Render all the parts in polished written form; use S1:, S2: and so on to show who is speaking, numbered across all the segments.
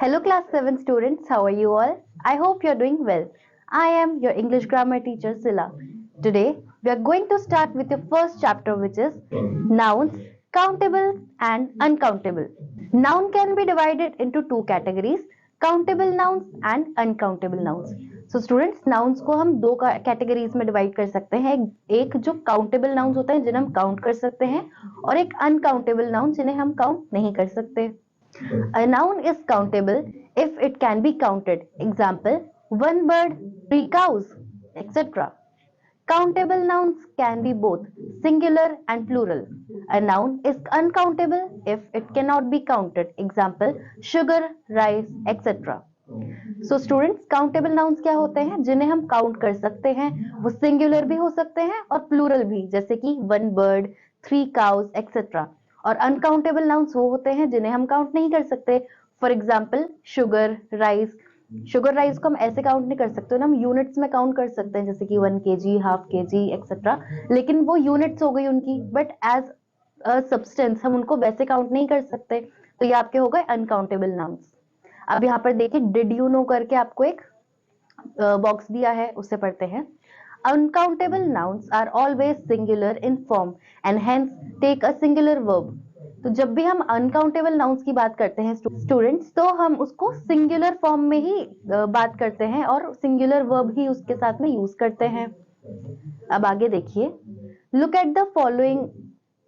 S1: Hello class 7 students, how are you all? I hope you're doing well. I am your English grammar teacher Sila. Today we are going to start with your first chapter, which is nouns, countable and uncountable. Noun can be divided into two categories, countable nouns and uncountable nouns. So students, nouns को हम दो categories में divide कर सकते हैं. एक जो countable nouns होते हैं जिन्हें हम काउंट कर सकते हैं और एक अनकाउंटेबल नाउन जिन्हें हम काउंट नहीं कर सकते. A noun is countable if it can be counted. Example, one bird, three cows, etc. Countable nouns can be both singular and plural. A noun is uncountable if it cannot be counted. Example, sugar, rice, etc. So students, countable nouns क्या होते हैं जिन्हें हम count कर सकते हैं. वो singular भी हो सकते हैं और प्लूरल भी, जैसे कि one bird, three cows etcetera. और अनकाउंटेबल नाउन्स वो होते हैं जिन्हें हम काउंट नहीं कर सकते. For example, sugar rice. Sugar rice को हम ऐसे काउंट नहीं कर सकते ना, हम यूनिट्स में काउंट कर सकते हैं, जैसे कि 1 kg, हाफ kg एक्सेट्रा. लेकिन वो यूनिट्स हो गई उनकी, बट एज अ सब्सटेंस हम उनको वैसे काउंट नहीं कर सकते. तो ये आपके हो गए अनकाउंटेबल नाउन्स. अब यहाँ पर देखिए, डिड यू नो करके आपको एक बॉक्स दिया है, उससे पढ़ते हैं. Uncountable nouns are always singular in form and hence take a singular verb. तो जब भी हम अनकाउंटेबल नाउन्स की बात करते हैं स्टूडेंट्स, तो हम उसको सिंगुलर फॉर्म में ही बात करते हैं और सिंगुलर वर्ब ही उसके साथ में यूज करते हैं. अब आगे देखिए, look at the following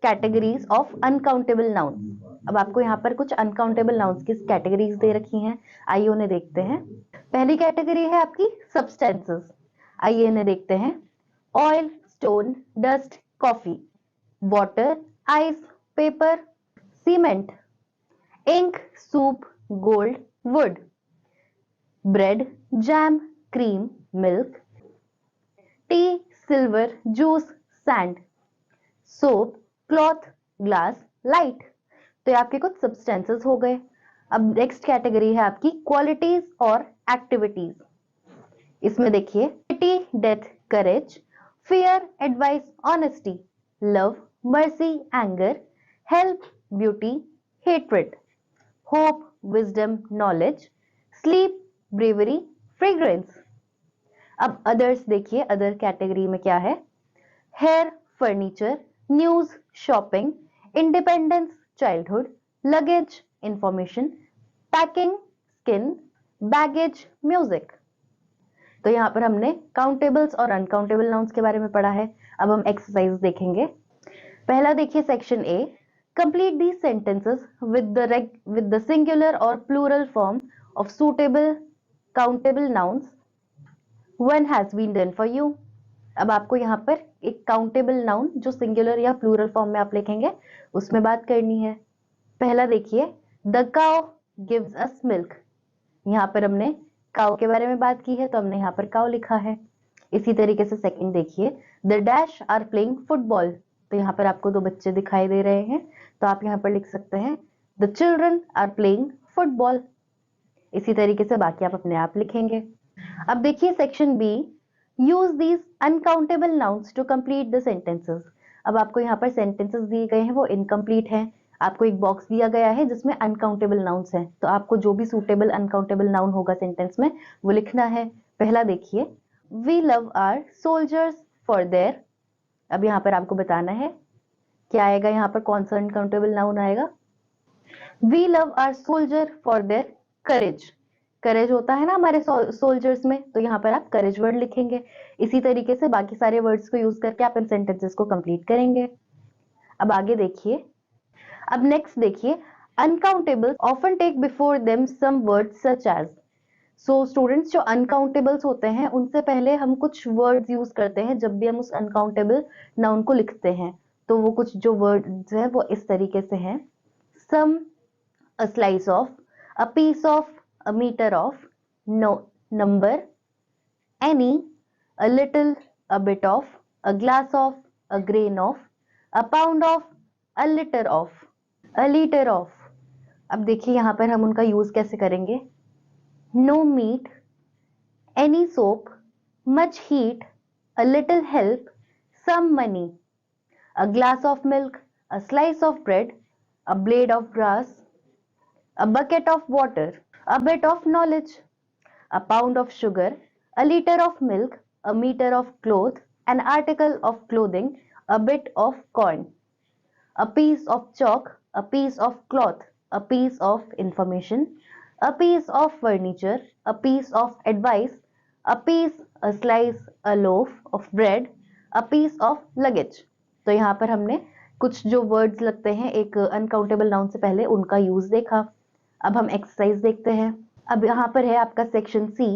S1: categories of uncountable nouns. अब आपको यहाँ पर कुछ अनकाउंटेबल नाउन्स की कैटेगरीज दे रखी हैं, आइए उन्हें देखते हैं. पहली कैटेगरी है आपकी सब्सटेंसेस. आइए इन्हें देखते हैं. Oil, stone, dust, coffee. Water, ice, paper, cement. Ink, soup, gold, wood. Bread, jam, cream, milk. Tea, silver, juice, sand. Soap, cloth, glass, light. तो ये आपके कुछ सब्सटेंसेस हो गए. अब नेक्स्ट कैटेगरी है आपकी क्वालिटीज और एक्टिविटीज. इसमें देखिए, death, courage. Fear, advice, honesty. Love, mercy, anger. Help, beauty, hatred. Hope, wisdom, knowledge. Sleep, bravery, fragrance. अब अदर्स देखिए, अदर कैटेगरी में क्या है. Hair, furniture. News, shopping. Independence, childhood. Luggage, information. Packing, skin. Baggage, music. तो यहाँ पर हमने countables और अनकाउंटेबल नाउन्स के बारे में पढ़ा है. अब हम एक्सरसाइज देखेंगे. पहला देखिए, section A. Complete these sentences with the singular और plural form of suitable countable nouns. One has been done for you. अब आपको यहाँ पर एक काउंटेबल नाउन जो सिंगुलर या प्लूरल फॉर्म में आप लिखेंगे उसमें बात करनी है. पहला देखिए, the cow gives us milk. यहाँ पर हमने काउ के बारे में बात की है, तो हमने यहाँ पर काउ लिखा है. इसी तरीके से सेकंड देखिए, the dash are playing football. तो यहाँ पर आपको दो बच्चे दिखाई दे रहे हैं, तो आप यहाँ पर लिख सकते हैं the children are playing football. इसी तरीके से बाकी आप अपने आप लिखेंगे. अब देखिए section B. Use these uncountable nouns to complete the sentences. अब आपको यहाँ पर सेंटेंसेस दिए गए हैं वो इनकम्प्लीट हैं. आपको एक बॉक्स दिया गया है जिसमें अनकाउंटेबल नाउन्स हैं, तो आपको जो भी सूटेबल अनकाउंटेबल नाउन होगा सेंटेंस में वो लिखना है. पहला देखिए, we love our soldiers for their. अब यहाँ पर आपको बताना है क्या आएगा, यहाँ पर कौन सा अनकाउंटेबल नाउन आएगा. We love our soldier for their courage. Courage होता है ना हमारे सोल्जर्स में, तो यहाँ पर आप करेज वर्ड लिखेंगे. इसी तरीके से बाकी सारे वर्ड्स को यूज करके आप इन सेंटेंसेस को कंप्लीट करेंगे. अब आगे देखिए. अब नेक्स्ट देखिए, uncountables often take before them some words such as. So students, जो अनकाउंटेबल्स होते हैं उनसे पहले हम कुछ वर्ड्स यूज करते हैं जब भी हम उस अनकाउंटेबल नाउन को लिखते हैं. तो वो कुछ जो वर्ड्स हैं वो इस तरीके से हैं. Some, a slice of, a piece of, a meter of, no number, any, a little, a bit of, a glass of, a grain of, a pound of, a liter of, a liter of. अब देखिए यहाँ पर हम उनका use कैसे करेंगे. no meat, any soap, much heat, a little help, some money, a glass of milk, a slice of bread, a blade of grass, a bucket of water. a bit of knowledge, a pound of sugar, a liter of milk, a meter of cloth, an article of clothing, a bit of corn, a piece of chalk, a piece of cloth, a piece of information, a piece of furniture, a piece of advice, a piece, a slice, a loaf of bread, a piece of luggage. तो यहाँ पर हमने कुछ जो words लगते हैं एक uncountable noun से पहले उनका यूज देखा। अब हम एक्सरसाइज देखते हैं। अब यहाँ पर है आपका section C,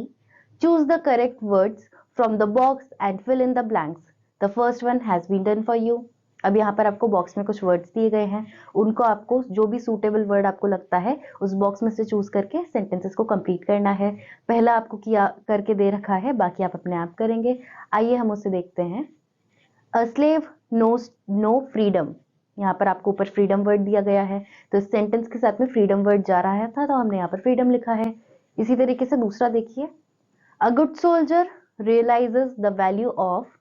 S1: choose the correct words from the box and fill in the blanks. The first one has been done for you. अब यहाँ पर आपको बॉक्स में कुछ वर्ड्स दिए गए हैं, उनको आपको जो भी सूटेबल वर्ड आपको लगता है उस बॉक्स में से चूज करके सेंटेंसेस को कंप्लीट करना है। पहला आपको किया करके दे रखा है, बाकी आप अपने आप करेंगे। आइए हम उसे देखते हैं। A slave knows no freedom. यहाँ पर आपको ऊपर फ्रीडम वर्ड दिया गया है, तो इस सेंटेंस के साथ में फ्रीडम वर्ड जा रहा था, तो हमने यहाँ पर फ्रीडम लिखा है। इसी तरीके से दूसरा देखिए, a good soldier realises the value of.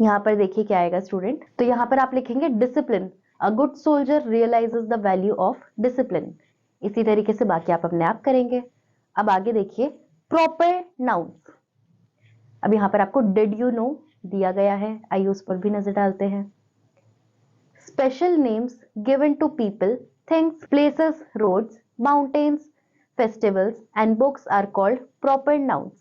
S1: यहाँ पर देखिए क्या आएगा स्टूडेंट, तो यहाँ पर आप लिखेंगे discipline. A good soldier realises the value of discipline. इसी तरीके से बाकी आप अपने आप करेंगे। अब आगे देखिए, प्रॉपर नाउन्स। अब यहाँ पर आपको डिड यू नो दिया गया है, आइए उस पर भी नजर डालते हैं। Special names given to people, things, places, roads, mountains, festivals and books are called proper nouns.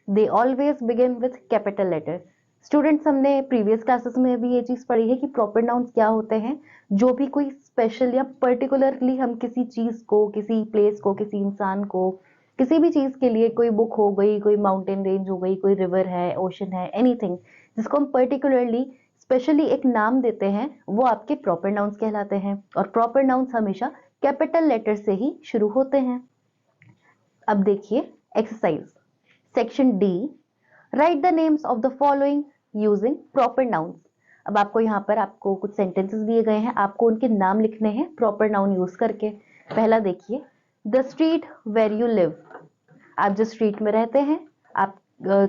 S1: They always begin with capital letter. Students, हमने प्रीवियस क्लासेस में भी ये चीज पढ़ी है कि प्रॉपर नाउन्स क्या होते हैं। जो भी कोई स्पेशल या पर्टिकुलरली हम किसी चीज को, किसी प्लेस को, किसी इंसान को, किसी भी चीज के लिए, कोई बुक हो गई, कोई माउंटेन रेंज हो गई, कोई रिवर है, ओशन है, एनीथिंग जिसको हम पर्टिकुलरली स्पेशली एक नाम देते हैं, वो आपके प्रॉपर नाउन्स कहलाते हैं। और प्रॉपर नाउन्स हमेशा कैपिटल लेटर से ही शुरू होते हैं। अब देखिए exercise section D, right the names of the following using proper nouns. अब आपको यहाँ पर आपको कुछ सेंटेंसेस दिए गए हैं, आपको उनके नाम लिखने हैं प्रॉपर नाउन यूज करके। पहला देखिए, the street where you live. आप जिस स्ट्रीट में रहते हैं, आप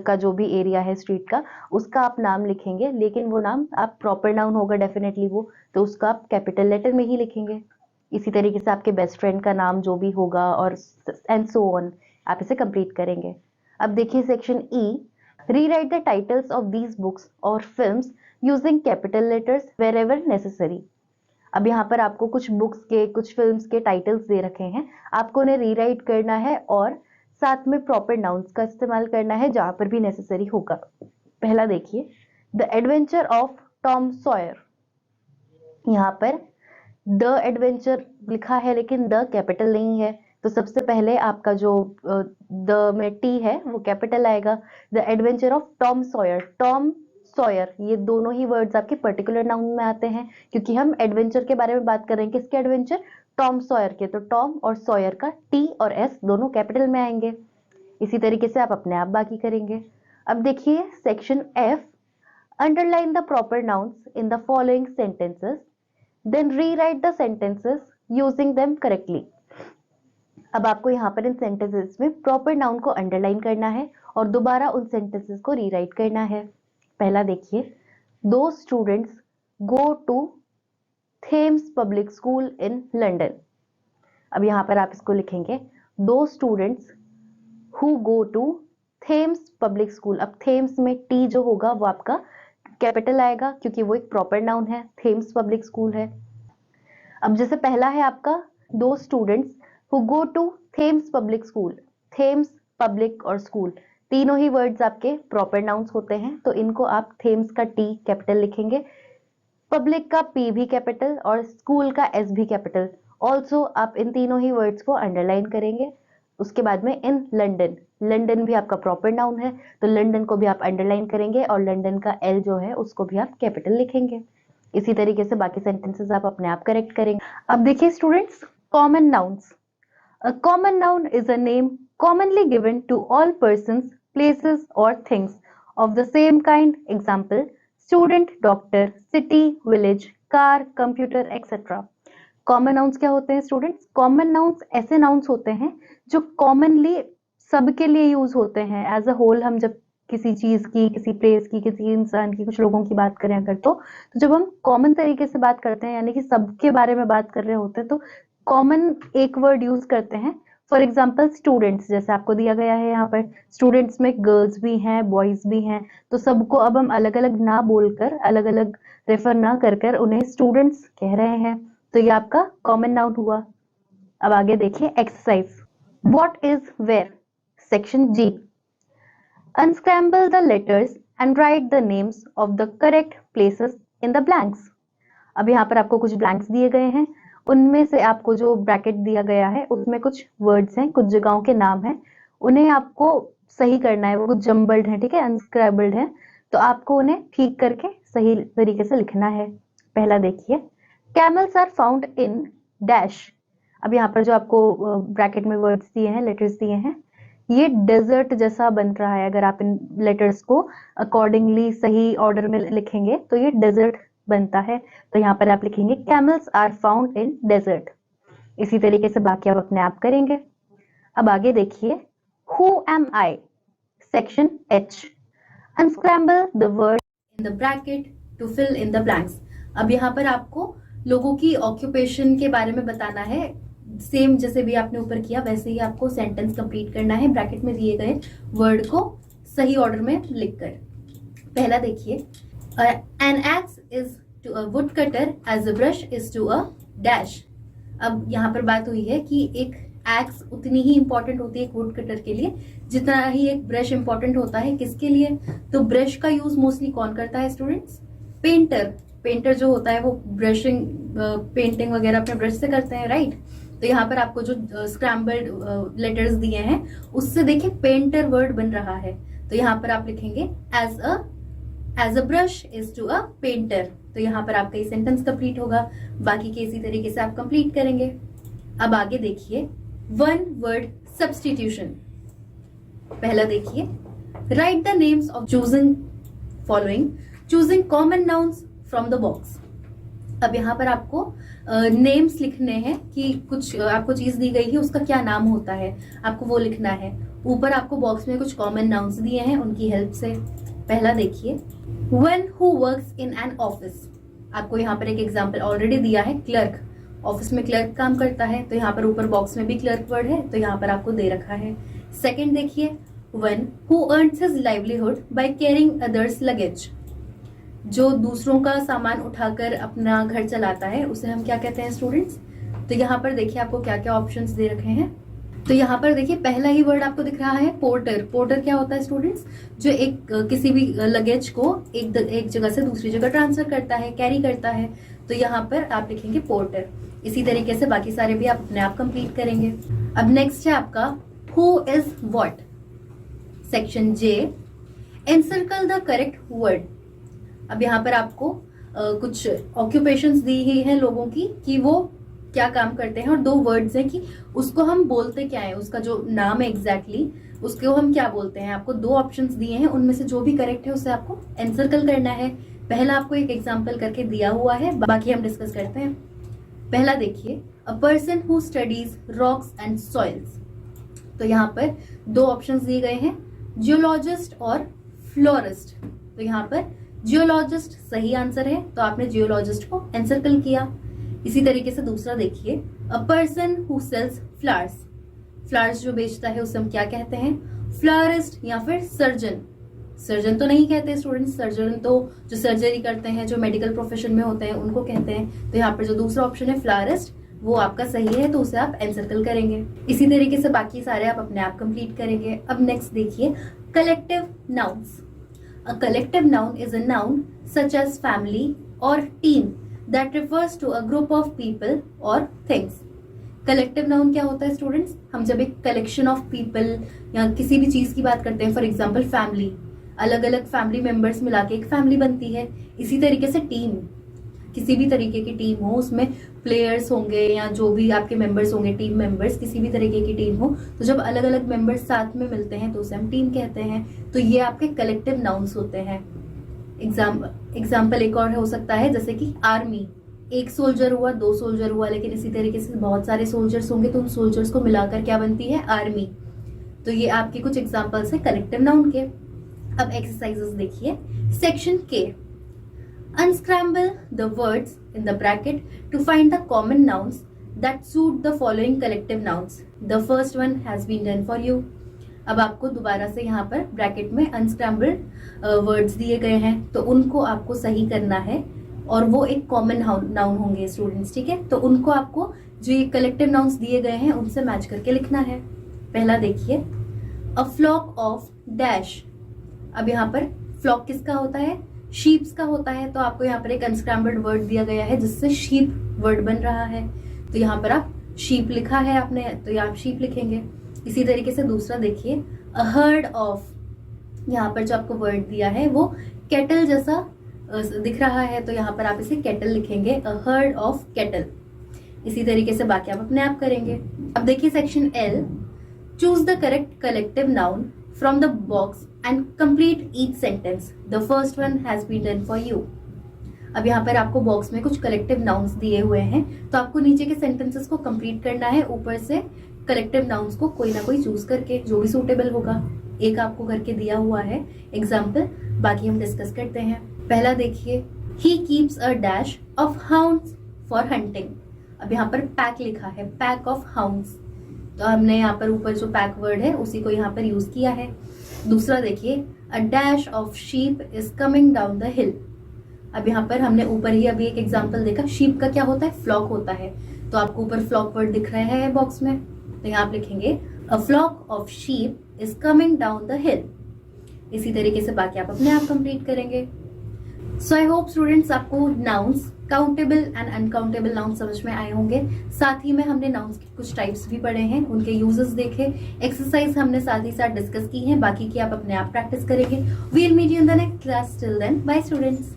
S1: का जो भी एरिया है स्ट्रीट का, उसका आप नाम लिखेंगे, लेकिन वो नाम आप प्रॉपर नाउन होगा डेफिनेटली वो, तो उसका आप कैपिटल लेटर में ही लिखेंगे। इसी तरीके से आपके बेस्ट फ्रेंड का नाम जो भी होगा और एंड सो ऑन, आप इसे कंप्लीट करेंगे। अब देखिए section E, rewrite the titles of these books और films using capital letters wherever necessary. अब यहाँ पर आपको कुछ बुक्स के, कुछ फिल्म्स के टाइटल्स दे रखे हैं, आपको उन्हें रीराइट करना है और साथ में प्रॉपर नाउन्स का इस्तेमाल करना है जहां पर भी नेसेसरी होगा। पहला देखिए, the adventure of Tom Sawyer. यहाँ पर द एडवेंचर लिखा है लेकिन द कैपिटल नहीं है, तो सबसे पहले आपका जो द में टी है वो कैपिटल आएगा। The adventure of Tom Sawyer, Tom Sawyer ये दोनों ही वर्ड्स आपके पर्टिकुलर नाउन में आते हैं, क्योंकि हम एडवेंचर के बारे में बात कर रहे हैं। किसके एडवेंचर? टॉम सॉयर के। तो टॉम और सॉयर का टी और एस दोनों कैपिटल में आएंगे। इसी तरीके से आप अपने आप बाकी करेंगे। अब देखिए section F, underline the proper nouns in the following sentences, then rewrite the sentences using them correctly. अब आपको यहाँ पर इन सेंटेंसेस में प्रॉपर नाउन को अंडरलाइन करना है और दोबारा उन सेंटेंसेस को रीराइट करना है। पहला देखिए, दो students go to Thames Public School in London. अब यहाँ पर आप इसको लिखेंगे, दो students who go to Thames Public School. अब थेम्स में टी जो होगा वो आपका कैपिटल आएगा, क्योंकि वो एक प्रॉपर नाउन है, थेम्स पब्लिक स्कूल है। अब जैसे पहला है आपका, दो students who go to Thames Public School. Thames, public और स्कूल तीनों ही वर्ड्स आपके प्रॉपर नाउन्स होते हैं, तो इनको आप थेम्स का टी कैपिटल लिखेंगे, पब्लिक का पी भी कैपिटल और स्कूल का एस भी कैपिटल। ऑल्सो आप इन तीनों ही वर्ड्स को अंडरलाइन करेंगे। उसके बाद में इन लंदन, लंदन भी आपका प्रॉपर नाउन है, तो लंदन को भी आप अंडरलाइन करेंगे और लंदन का एल जो है उसको भी आप कैपिटल लिखेंगे। इसी तरीके से बाकी सेंटेंसेस आप अपने आप करेक्ट करेंगे। अब देखिए students, common nouns. A common noun is a name commonly given to all persons, places or things of the same kind. Example, student, doctor, city, village, car, computer, etc. Common nouns क्या होते हैं students? Common nouns ऐसे nouns होते हैं जो commonly सबके लिए use होते हैं एज अ होल। हम जब किसी चीज की, किसी प्लेस की, किसी इंसान की, कुछ लोगों की बात करें अगर, तो जब हम कॉमन तरीके से बात करते हैं, यानी कि सबके बारे में बात कर रहे होते हैं, तो कॉमन एक वर्ड यूज करते हैं, फॉर एग्जाम्पल स्टूडेंट्स, जैसे आपको दिया गया है यहाँ पर, स्टूडेंट्स में गर्ल्स भी हैं, बॉयज भी हैं, तो सबको अब हम अलग अलग ना बोलकर, अलग अलग रेफर ना कर कर उन्हें स्टूडेंट्स कह रहे हैं, तो ये आपका कॉमन नाउन हुआ। अब आगे देखिए exercise. What is where? Section G. Unscramble the letters and write the names of the correct places in the blanks. अब यहाँ पर आपको कुछ ब्लैंक्स दिए गए हैं, उनमें से आपको जो ब्रैकेट दिया गया है उसमें कुछ वर्ड्स हैं, कुछ जगहों के नाम हैं, उन्हें आपको सही करना है, वो कुछ जम्बल्ड हैं, ठीक है, अनस्क्रैबल्ड हैं, तो आपको उन्हें ठीक करके सही तरीके से लिखना है। पहला देखिए, camels are found in dash. अब यहाँ पर जो आपको ब्रैकेट में वर्ड्स दिए हैं, लेटर्स दिए हैं, ये डेजर्ट जैसा बन रहा है। अगर आप इन लेटर्स को अकॉर्डिंगली सही ऑर्डर में लिखेंगे तो ये डेजर्ट बनता है, तो यहाँ पर आप लिखेंगे camels are found in desert. इसी तरीके से बाकी आप अपने आप करेंगे। अब आगे देखिए, who am I? Section H. Unscramble the word in the bracket to fill in the blanks. अब यहाँ पर आपको लोगों की ऑक्यूपेशन के बारे में बताना है, सेम जैसे भी आपने ऊपर किया वैसे ही आपको सेंटेंस कंप्लीट करना है, ब्रैकेट में दिए गए वर्ड को सही ऑर्डर में लिखकर। पहला देखिए, an axe is to a wood cutter as a brush is to a dash. अब यहाँ पर बात हुई है कि एक एक्स उतनी ही इंपॉर्टेंट होती है एक वुड कटर के लिए जितना ही एक ब्रश इंपॉर्टेंट होता है किसके लिए? तो ब्रश का यूज मोस्टली कौन करता है स्टूडेंट्स? पेंटर। पेंटर जो होता है वो ब्रशिंग, पेंटिंग वगैरह अपने ब्रश से करते हैं, राइट? तो यहाँ पर आपको जो स्क्रैम्बल्ड लेटर्स दिए हैं उससे देखिए पेंटर वर्ड बन रहा है, तो यहाँ पर आप लिखेंगे as a brush is to a painter. तो यहाँ पर आपका ये सेंटेंस कंप्लीट होगा, बाकी के इसी तरीके से आप कंप्लीट करेंगे। अब आगे देखिए, वन वर्ड सब्स्टिट्यूशन। पहला देखिए, right the names of choosing common nouns from the box. अब यहाँ पर आपको नेम्स लिखने हैं कि कुछ आपको चीज दी गई है उसका क्या नाम होता है, आपको वो लिखना है। ऊपर आपको बॉक्स में कुछ कॉमन नाउन्स दिए हैं उनकी हेल्प से। पहला देखिए, one who works in an office. आपको यहाँ पर एक एग्जाम्पल ऑलरेडी दिया है, क्लर्क। ऑफिस में क्लर्क काम करता है, तो यहाँ पर ऊपर बॉक्स में भी क्लर्क वर्ड है, तो यहाँ पर आपको दे रखा है। सेकेंड देखिए, one who earns his livelihood by caring others luggage. जो दूसरों का सामान उठाकर अपना घर चलाता है उसे हम क्या कहते हैं स्टूडेंट्स? तो यहाँ पर देखिए आपको क्या क्या ऑप्शंस दे रखे हैं। तो यहाँ पर देखिए पहला ही वर्ड आपको दिख रहा है पोर्टर। पोर्टर क्या होता है स्टूडेंट्स? जो एक किसी भी लगेज को एक जगह से दूसरी जगह ट्रांसफर करता है, कैरी करता है, तो यहाँ पर आप लिखेंगे पोर्टर। इसी तरीके से बाकी सारे भी आप अपने आप कंप्लीट करेंगे। अब नेक्स्ट है आपका who is what. Section J, encircle the correct word. अब यहाँ पर आपको कुछ ऑक्यूपेशंस दी ही हैं लोगों की कि वो क्या काम करते हैं, और दो वर्ड्स हैं कि उसको हम बोलते क्या है, उसका जो नाम है एग्जैक्टली उसको हम क्या बोलते हैं। आपको दो ऑप्शंस दिए हैं, उनमें से जो भी करेक्ट है उसे आपको एनसर्कल करना है। पहला आपको एक एग्जाम्पल करके दिया हुआ है, बाकी हम डिस्कस करते हैं। पहला देखिए, a person who studies rocks and soils. तो यहाँ पर दो ऑप्शंस दिए गए हैं, जियोलॉजिस्ट और फ्लोरिस्ट। तो यहाँ पर जियोलॉजिस्ट सही आंसर है, तो आपने जियोलॉजिस्ट को एनसर्कल किया। इसी तरीके से दूसरा देखिए, a person who sells flowers. Flowers जो बेचता है उसे हम क्या कहते हैं? फ्लावरिस्ट या फिर सर्जन। सर्जन तो नहीं कहते स्टूडेंट्स, सर्जन तो जो सर्जरी करते हैं, जो मेडिकल प्रोफेशन में होते हैं उनको कहते हैं। तो यहाँ पर जो दूसरा ऑप्शन है फ्लावरिस्ट वो आपका सही है, तो उसे आप एनसर्कल करेंगे। इसी तरीके से बाकी सारे आप अपने आप कंप्लीट करेंगे। अब नेक्स्ट देखिए, collective nouns. A collective noun is a noun such as family or team that refers to a group of people or things. Collective noun क्या होता है स्टूडेंट्स? हम जब एक collection of people या किसी भी चीज की बात करते हैं, फॉर एग्जाम्पल फैमिली, अलग अलग फैमिली मेंबर्स मिला के एक फैमिली बनती है। इसी तरीके से टीम, किसी भी तरीके की टीम हो, उसमें प्लेयर्स होंगे या जो भी आपके मेंबर्स होंगे, टीम मेंबर्स, किसी भी तरीके की टीम हो, तो जब अलग अलग मेंबर्स साथ में मिलते हैं तो उसे हम टीम कहते हैं। तो ये आपके कलेक्टिव नाउन्स होते हैं। एग्जाम्पल एक और हो सकता है, जैसे कि आर्मी, एक सोल्जर हुआ, दो सोल्जर हुआ, लेकिन इसी तरीके से बहुत सारे सोल्जर्स होंगे तो उन सोल्जर्स को मिलाकर क्या बनती है? आर्मी। तो ये आपके कुछ एग्जाम्पल्स है कलेक्टिव नाउन के। अब एक्सरसाइजेस देखिए, सेक्शन के, unscramble the words in the bracket to find the common nouns that suit the following collective nouns.
S2: The first one has been done for you. अब आपको दोबारा से यहाँ पर ब्रैकेट में अनस्क्रैम्बल्ड वर्ड्स दिए गए हैं, तो उनको आपको सही करना है और वो एक कॉमन नाउन होंगे स्टूडेंट्स, ठीक है। तो उनको आपको जो ये कलेक्टिव नाउन्स दिए गए हैं उनसे मैच करके लिखना है। पहला देखिए, अ फ्लॉक ऑफ डैश। अब यहाँ पर फ्लॉक किसका होता है? शीप्स का होता है। तो आपको यहाँ पर एक अनस्क्रैम्बल्ड वर्ड दिया गया है जिससे शीप वर्ड बन रहा है, तो यहाँ पर आप शीप लिखा है आपने, तो यहाँ आप शीप लिखेंगे। इसी तरीके से दूसरा देखिए, अ हर्ड ऑफ। यहाँ पर जो आपको वर्ड दिया है वो केटल जैसा दिख रहा है, तो यहाँ पर आप इसे केटल लिखेंगे, अ हर्ड ऑफ केटल। इसी तरीके से बाकी आप अपने आप करेंगे। अब देखिए section L, choose the correct collective noun from the box and complete each sentence. The first one has been done for you. अब यहाँ पर आपको बॉक्स में कुछ कलेक्टिव नाउन्स दिए हुए हैं, तो आपको नीचे के सेंटेंसेस को कंप्लीट करना है, ऊपर से कलेक्टिव नाउन्स को कोई ना कोई चूज करके जो भी सूटेबल होगा। एक आपको करके दिया हुआ है एग्जाम्पल, बाकी हम डिस्कस करते हैं। पहला देखिए, he keeps a dash of hounds for hunting. अब यहाँ पर पैक लिखा है, पैक ऑफ हाउंड्स, तो हमने यहाँ पर ऊपर जो पैक वर्ड है उसी को यहाँ पर यूज किया है। दूसरा देखिए, a dash of sheep is coming down the हिल। अब यहाँ पर हमने ऊपर ही अभी एक एग्जाम्पल देखा, शीप का क्या होता है? फ्लॉक होता है, तो आपको ऊपर फ्लॉक वर्ड दिख रहा है बॉक्स में, तो यहाँ आप लिखेंगे a flock of sheep is coming down the hill. इसी तरीके से बाकी आप अपने आप कंप्लीट करेंगे। सो आई होप स्टूडेंट्स आपको nouns, countable and uncountable noun समझ में आए होंगे। साथ ही में हमने नाउन्स के कुछ टाइप्स भी पढ़े हैं, उनके यूजेस देखे, एक्सरसाइज हमने साथ ही साथ डिस्कस की है, बाकी की आप अपने आप प्रैक्टिस करेंगे। We'll meet you in the next class. Till then, bye students.